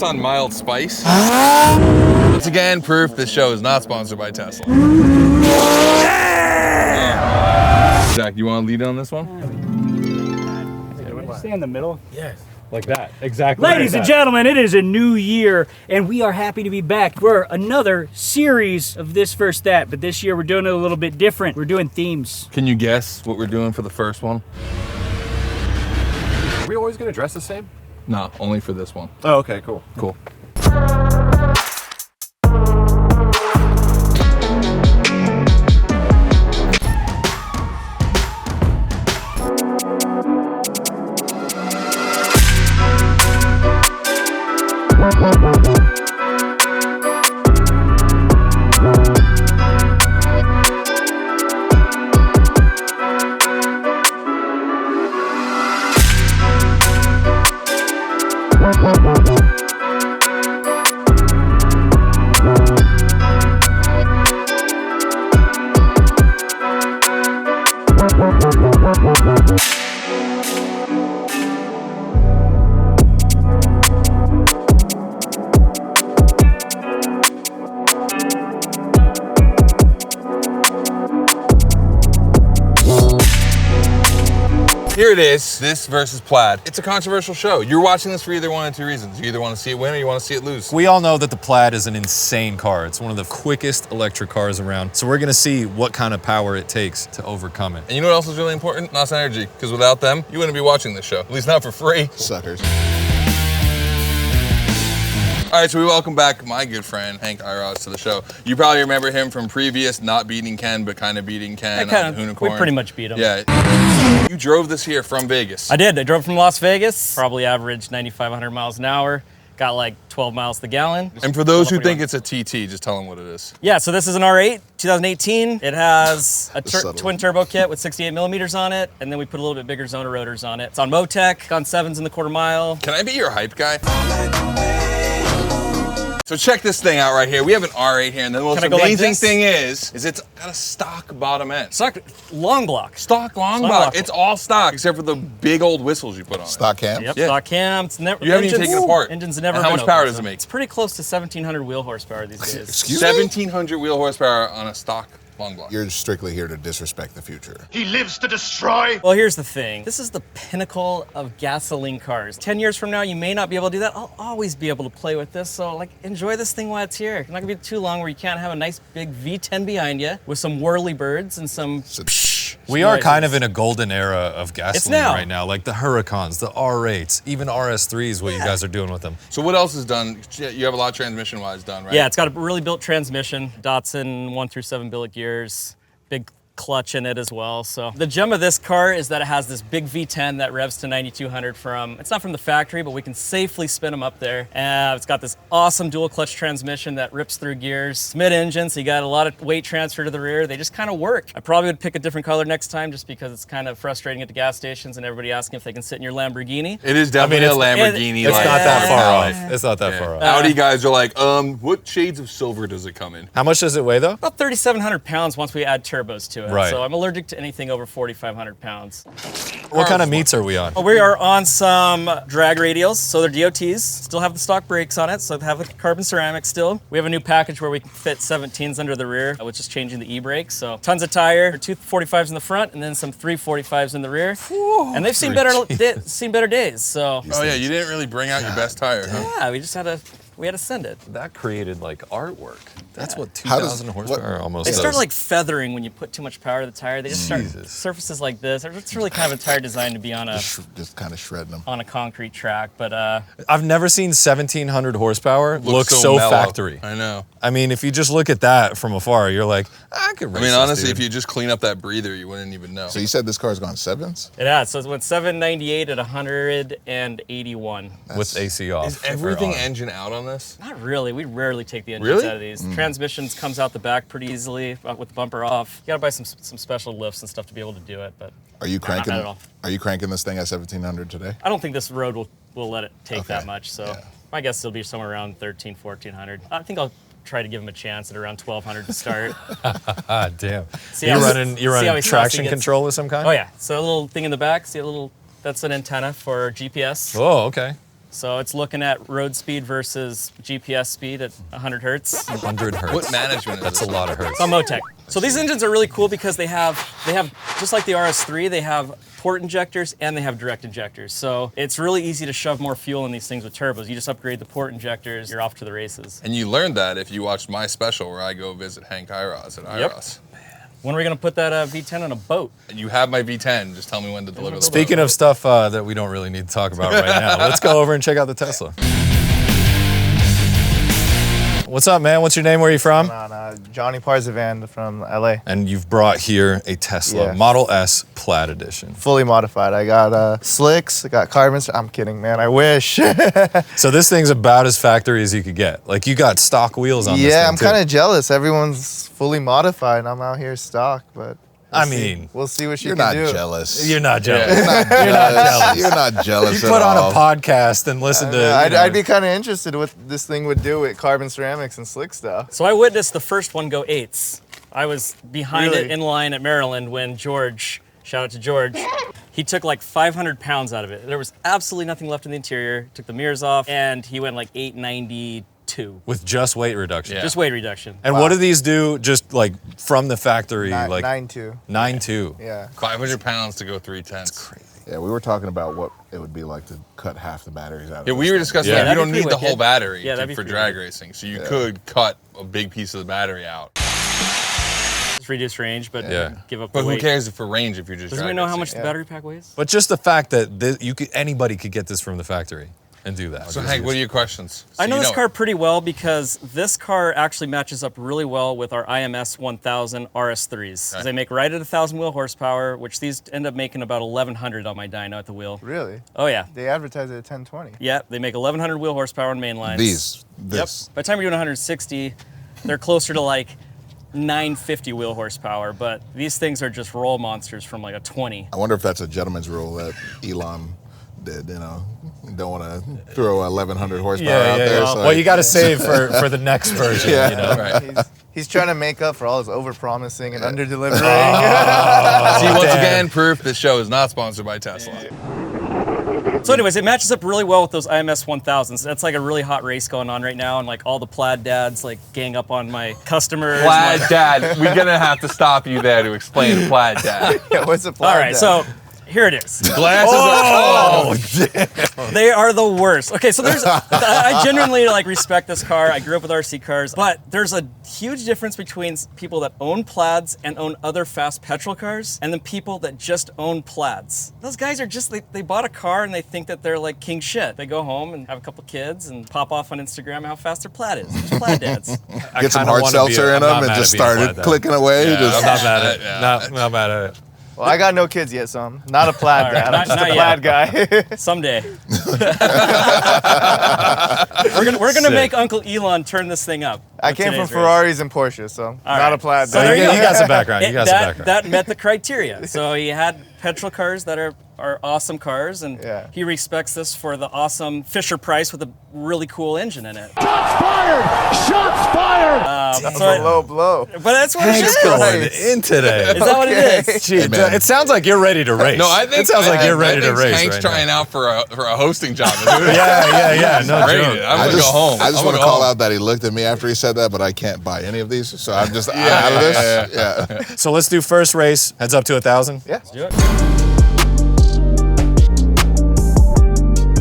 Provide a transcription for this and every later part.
that's on mild spice. Once again, proof this show is not sponsored by Tesla. Yeah. Zach, you want to lead on this one? Stay in the middle. Yes. Like that, exactly. Ladies and gentlemen, it is a new year, and we are happy to be back for another series of This First That. But this year, we're doing it a little bit different. We're doing themes. Can you guess what we're doing for the first one? Are we always gonna dress the same? No, only for this one. Oh, okay, cool. Cool. Here it is, this versus Plaid. It's a controversial show. You're watching this for either one of two reasons. You either want to see it win or you want to see it lose. We all know that the Plaid is an insane car. It's one of the quickest electric cars around. So we're gonna see what kind of power it takes to overcome it. And you know what else is really important? NOS Energy, because without them, you wouldn't be watching this show. At least not for free. Suckers. All right, so we welcome back my good friend, Hank Iroz, to the show. You probably remember him from previous not beating Ken, but kind of beating Ken on Hoonigan. We pretty much beat him. Yeah. You drove this here from Vegas. I did. I drove from Las Vegas. Probably averaged 9,500 miles an hour. Got like 12 miles to the gallon. And for those who think it's a TT, just tell them what it is. Yeah, so this is an R8, 2018. It has a twin turbo kit with 68 millimeters on it, and then we put a little bit bigger Zona rotors on it. It's on Motec, gone 7s in the quarter mile. Can I be your hype guy? So check this thing out right here. We have an R8 here, and the most amazing thing is it's got a stock bottom end. Stock long block. Stock long block. It's all stock except for the big old whistles you put on it. Stock cam? Yep, Yeah. stock cam. It's never. You haven't even taken it apart. Engine's never. And how been much power open, does it make? It's pretty close to 1,700 wheel horsepower these days. Excuse me? 1,700 wheel horsepower on a stock long block. You're strictly here to disrespect the future. He lives to destroy. Well, here's the thing. This is the pinnacle of gasoline cars. 10 years from now, you may not be able to do that. I'll always be able to play with this. So, like, enjoy this thing while it's here. It's not gonna be too long where you can't have a nice big V10 behind you with some whirly birds and some. We are kind of in a golden era of gasoline now. right now. Like the Huracans, the R8s, even RS3s, what you guys are doing with them. So what else is done? You have a lot transmission-wise done, right? Yeah, it's got a really built transmission, Datsun 1 through 7 billet gears, big clutch in it as well. So the gem of this car is that it has this big V10 that revs to 9,200 it's not from the factory, but we can safely spin them up there. It's got this awesome dual clutch transmission that rips through gears. It's mid-engine, so you got a lot of weight transfer to the rear. They just kind of work. I probably would pick a different color next time just because it's kind of frustrating at the gas stations and everybody asking if they can sit in your Lamborghini. It is definitely a Lamborghini. It's not that far off. It's not that far off. Audi guys are like, what shades of silver does it come in? How much does it weigh though? About 3,700 pounds once we add turbos to it. Right. So I'm allergic to anything over 4,500 pounds. What kind of meats are we on? We are on some drag radials, so they're DOTs. Still have the stock brakes on it, so they have the carbon ceramic still. We have a new package where we can fit 17s under the rear, which is changing the e-brake. So tons of tire, 245s in the front, and then some 345s in the rear. And they've seen better days. So. Oh yeah, you didn't really bring out your best tire, huh? Yeah, we just had to send it. That created like artwork. That's what How 2,000 horsepower almost They does. start like feathering when you put too much power to the tire. They just start surfaces like this. It's really kind of a tire designed to be on a Just kind of shredding them. on a concrete track. But I've never seen 1,700 horsepower look so mellow. factory. I know. I mean, if you just look at that from afar, you're like, I could race I mean, this honestly, dude. if you just clean up that breather, you wouldn't even know. So you said this car's gone 7s? it has. So it went 798 at 181. with AC off. Is everything or on. engine out on this? Not really. We rarely take the engines Really? out of these. Transmissions comes out the back pretty easily with the bumper off. You gotta buy some special lifts and stuff to be able to do it, but Are you cranking? not at all. Are you cranking this thing at 1,700 today? I don't think this road will let it take that Okay. much. So Yeah. my guess it'll be somewhere around 1,400. I think I'll try to give him a chance at around 1,200 to start. Ah, damn. See You're how- running see how he traction gets- control of some kind? Oh yeah, so a little thing in the back. See a little. That's an antenna for GPS. Oh, okay. So it's looking at road speed versus GPS speed at 100 hertz. 100 hertz. What management is That's this? a lot of hertz. It's on Motec. So these engines are really cool because they have just like the RS3, they have port injectors and they have direct injectors. So it's really easy to shove more fuel in these things with turbos. You just upgrade the port injectors, you're off to the races. And you learned that if you watched my special where I go visit Hank Iroz at Iroz. When are we gonna put that V10 on a boat? You have my V10. Just tell me when to deliver the Speaking of stuff that we don't really need to talk about right now, let's go over and check out the Tesla. What's up, man? What's your name? Where are you from? Johnny PARZIVAND from LA. And you've brought here a Tesla Yeah. Model S Plaid Edition. Fully modified. I got slicks, I got carbon. I'm kidding, man. I wish. So this thing's about as factory as you could get. Like, you got stock wheels on this thing, Yeah, I'm too. kind of jealous. Everyone's fully modified and I'm out here stock, but I we'll see. mean, we'll see what You're you not can do. jealous. you're not jealous. You're not jealous. You're not jealous You at put on all. a podcast and listen to. I'd be kind of interested what this thing would do with carbon ceramics and slick stuff. So I witnessed the first one go 8s. I was behind it Really? in line at Maryland when George, shout out to George, he took like 500 pounds out of it. There was absolutely nothing left in the interior. Took the mirrors off and he went like 892. with just weight reduction. Yeah. Just weight reduction. And what do these do just like from the factory? Like 9.2. 9.2. Yeah. 500 pounds to go 3/10. Yeah, we were talking about what it would be like to cut half the batteries out of Yeah, we this were thing. discussing Yeah, that. You that'd don't be need the pretty whole wicked. battery Yeah, that'd be for pretty drag wicked. racing. So you could cut a big piece of the battery out. It's reduced range, but Yeah. give up But the who weight. cares for range if you're just Does drag anybody know how racing? much the battery pack weighs? But just the fact that anybody could get this from the factory and do that. So Hank, what are your questions? So I know you this car it. pretty well because this car actually matches up really well with our IMS 1000 RS3s. Okay. They make right at 1,000 wheel horsepower, which these end up making about 1,100 on my dyno at the wheel. Really? Oh yeah. They advertise it at 1020. Yeah, they make 1,100 wheel horsepower on main lines. This. Yep. By the time you're doing 160, they're closer to like 950 wheel horsepower, but these things are just roll monsters from like a 20. I wonder if that's a gentleman's rule that Elon did, you know. You don't want to throw 1,100 horsepower out there. So Well, you got to save for the next version, Yeah. you know? Right. He's trying to make up for all his over-promising and under-delivering. See, once damn. again, proof this show is not sponsored by Tesla. So anyways, it matches up really well with those IMS 1000s. That's like a really hot race going on right now, and like all the plaid dads like gang up on my customers. Plaid dad, we're gonna have to stop you there to explain plaid dad. Yeah, what's the All plan? right, so here it is. Glasses They are the worst. Okay, so I genuinely like respect this car. I grew up with RC cars, but there's a huge difference between people that own plaids and own other fast petrol cars and the people that just own plaids. Those guys are just, they bought a car and they think that they're like king shit. They go home and have a couple kids and pop off on Instagram how fast their plaid is. It's plaid dads. get some hard seltzer in them and just started clicking away. Yeah, just, I'm not mad at it. Yeah. Not mad at it. Well, I got no kids yet, so I'm not a plaid All right, dad. not- I'm just not a yet. plaid guy. Someday. we're gonna make Uncle Elon turn this thing up. I with came from today's race. Ferraris and Porsches, so not right. a plaid So dad. there you go. You got some background. You got some that, background. that met the criteria. So he had petrol cars that are awesome cars, and Yeah. he respects this for the awesome Fisher Price with a really cool engine in it. Shots fired! Shots fired! That's So a low blow. but that's what it Hank's is. going in today. Is that what it is? Gee, man. it sounds like you're ready to race. No, I think it sounds like you're ready to think race. Hank's right trying now. out for a hosting job. Yeah. No Great. joke. I'm gonna go home. I just I'm want to gonna call go home. out that he looked at me after he said that, but I can't buy any of these, so I'm just out of this. Yeah. So let's do first race. Heads up to 1,000. Yeah. Do it.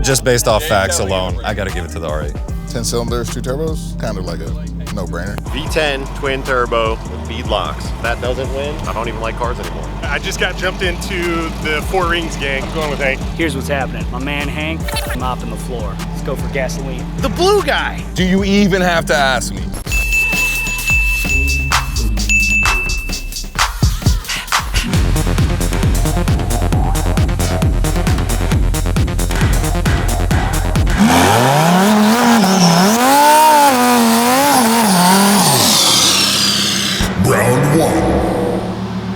Just based off facts alone, I got to give it to the R8. 10 cylinders, 2 turbos, kind of like a no-brainer. V10 twin turbo with bead locks. If that doesn't win, I don't even like cars anymore. I just got jumped into the Four Rings gang. I'm going with Hank. Here's what's happening. My man Hank, mopping the floor. Let's go for gasoline. The blue guy! Do you even have to ask me? Round 1.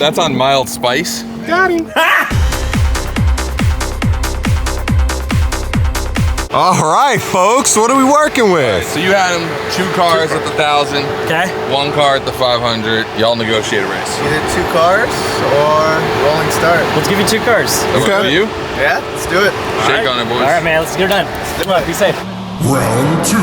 That's on mild spice. Got him. All right, folks, what are we working with? So you had him 2 cars at the 1,000. Okay. 1 car at the 500. Y'all negotiate a race. Either 2 cars or rolling start. Let's give you 2 cars. Okay. For you? Yeah, let's do it. Shake on it, boys. All right, man. Let's get her done. Good luck. Be safe. Round 2.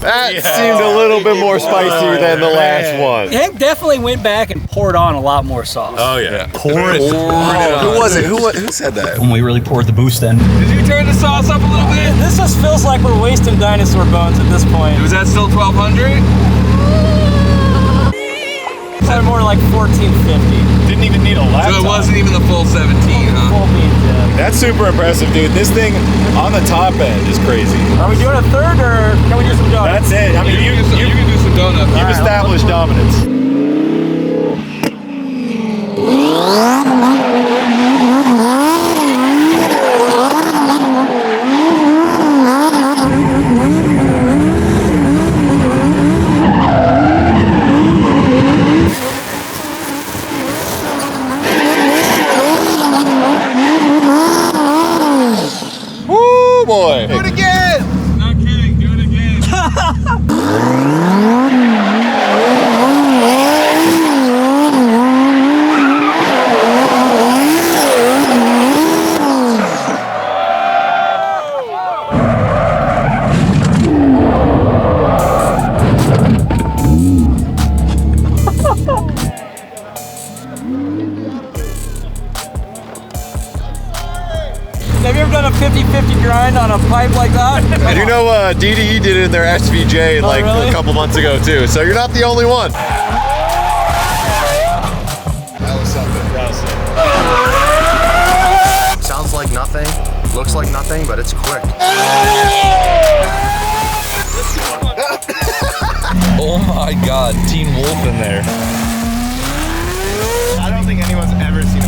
That seemed a little bit more spicy than the last one. Hank definitely went back and poured on a lot more sauce. Oh yeah. Pour it. Who was it? Who said that? When we really poured the boost in. Did you turn the sauce up a little bit? This just feels like we're wasting dinosaur bones at this point. Was that still 1,200? Probably more like 1450. Didn't even need a laptop. So it wasn't even the full 17, huh? Full beans, yeah. That's super impressive, dude. This thing on the top end is crazy. Are we doing a third or can we do some donuts? That's it. I mean, You can do some donuts. you've established dominance. Woo, boy. Do it again! Not kidding, do it again. Have you ever done a 50-50 grind on a pipe like that? And you know, DDE did it in their SVJ like really? a couple months ago too. So you're not the only one. That was something. Sounds like nothing, looks like nothing, but it's quick. Oh my God, Teen Wolf in there. I don't think anyone's ever seen